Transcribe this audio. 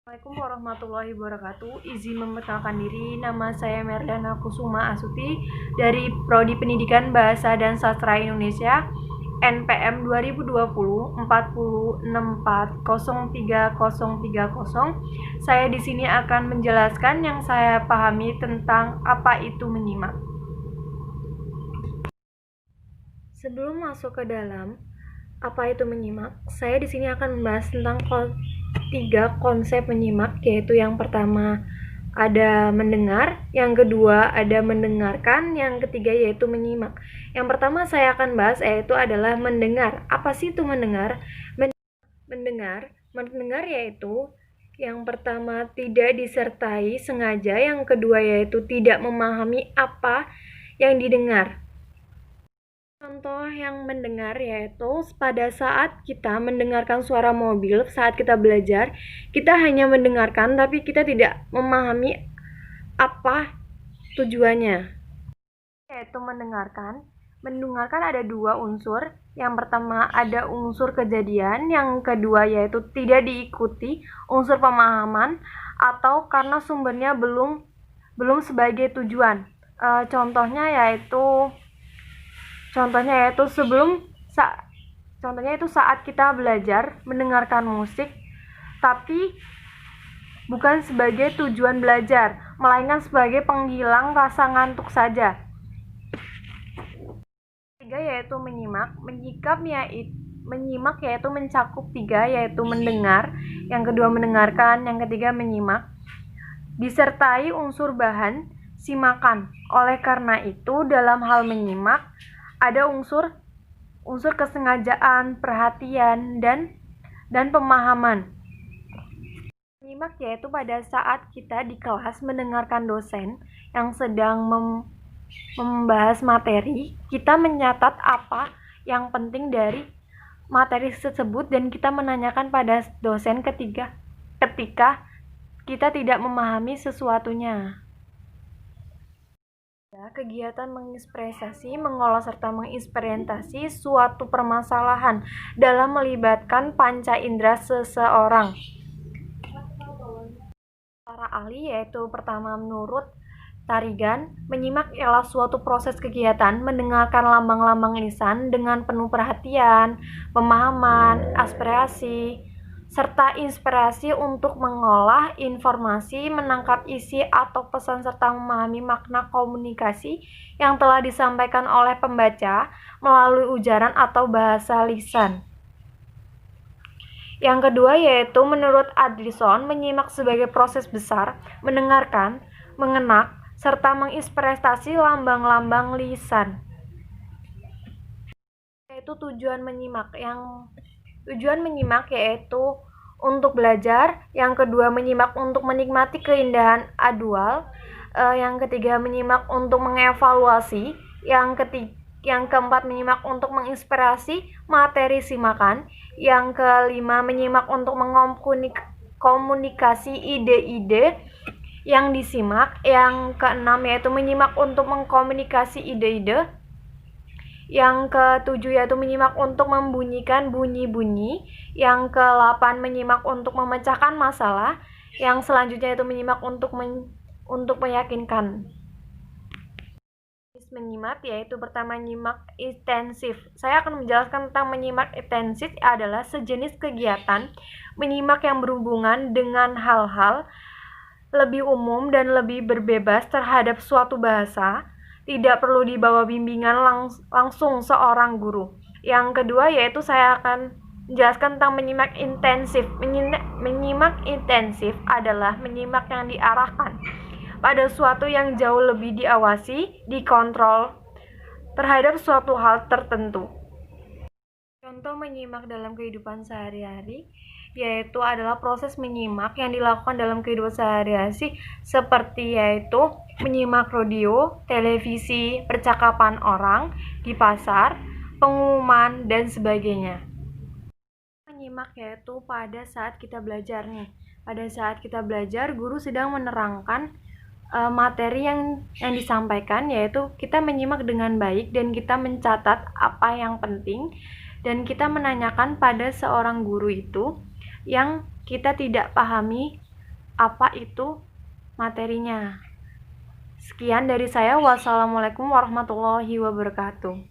Assalamualaikum warahmatullahi wabarakatuh. Izin memperkenalkan diri, nama saya Merliana Kusuma Asuti dari Prodi Pendidikan Bahasa dan Sastra Indonesia NPM 2020 4064033030. Saya di sini akan menjelaskan yang saya pahami tentang apa itu menyimak. Sebelum masuk ke dalam apa itu menyimak, saya di sini akan membahas tentang tiga konsep menyimak, yaitu yang pertama ada mendengar, yang kedua ada mendengarkan, yang ketiga yaitu menyimak. Yang pertama saya akan bahas yaitu adalah mendengar. Apa sih itu mendengar? Mendengar yaitu yang pertama tidak disertai sengaja, yang kedua yaitu tidak memahami apa yang didengar. Contoh yang mendengar yaitu pada saat kita mendengarkan suara mobil saat kita belajar, kita hanya mendengarkan tapi kita tidak memahami apa tujuannya. Yaitu mendengarkan. Mendengarkan ada dua unsur. Yang pertama ada unsur kejadian, yang kedua yaitu tidak diikuti unsur pemahaman atau karena sumbernya belum sebagai tujuan. Contohnya yaitu saat kita belajar mendengarkan musik tapi bukan sebagai tujuan belajar, melainkan sebagai penghilang rasa ngantuk saja. Tiga yaitu menyimak. Menyimak yaitu mencakup tiga, yaitu mendengar, yang kedua mendengarkan, yang ketiga menyimak, disertai unsur bahan simakan. Oleh karena itu dalam hal menyimak ada unsur kesengajaan, perhatian, dan pemahaman. Menyimak yaitu pada saat kita di kelas mendengarkan dosen yang sedang membahas materi, kita mencatat apa yang penting dari materi tersebut dan kita menanyakan pada dosen ketika kita tidak memahami sesuatunya. Kegiatan mengekspresi, mengolah serta menginterpretasi suatu permasalahan dalam melibatkan panca indera seseorang. Para ahli yaitu pertama menurut Tarigan, menyimak ialah suatu proses kegiatan mendengarkan lambang-lambang lisan dengan penuh perhatian, pemahaman, aspirasi, serta inspirasi untuk mengolah informasi, menangkap isi atau pesan serta memahami makna komunikasi yang telah disampaikan oleh pembaca melalui ujaran atau bahasa lisan. Yang kedua yaitu menurut Addison, menyimak sebagai proses besar, mendengarkan, mengenak, serta menginterpretasi lambang-lambang lisan. Yaitu tujuan menyimak. Tujuan menyimak yaitu untuk belajar, yang kedua menyimak untuk menikmati keindahan audio, yang ketiga menyimak untuk mengevaluasi, yang keempat menyimak untuk menginspirasi materi simakan, yang kelima menyimak untuk mengkomunikasi ide-ide yang disimak, yang keenam yaitu menyimak untuk mengkomunikasi ide-ide, yang ketujuh yaitu menyimak untuk membunyikan bunyi-bunyi, yang ke-8 menyimak untuk memecahkan masalah, yang selanjutnya yaitu menyimak untuk meyakinkan. Menyimak yaitu pertama menyimak intensif. Saya akan menjelaskan tentang menyimak intensif adalah sejenis kegiatan menyimak yang berhubungan dengan hal-hal lebih umum dan lebih berbebas terhadap suatu bahasa, tidak perlu dibawa bimbingan langsung seorang guru. Yang kedua yaitu saya akan menjelaskan tentang menyimak intensif. Menyimak intensif adalah menyimak yang diarahkan pada suatu yang jauh lebih diawasi, dikontrol terhadap suatu hal tertentu. Contoh menyimak dalam kehidupan sehari-hari yaitu adalah proses menyimak yang dilakukan dalam kehidupan sehari-hari seperti yaitu menyimak radio, televisi, percakapan orang di pasar, pengumuman, dan sebagainya. Menyimak yaitu pada saat kita belajar nih. Pada saat kita belajar, guru sedang menerangkan materi yang disampaikan, yaitu kita menyimak dengan baik dan kita mencatat apa yang penting dan kita menanyakan pada seorang guru itu yang kita tidak pahami apa itu materinya. Sekian dari saya. Wassalamualaikum warahmatullahi wabarakatuh.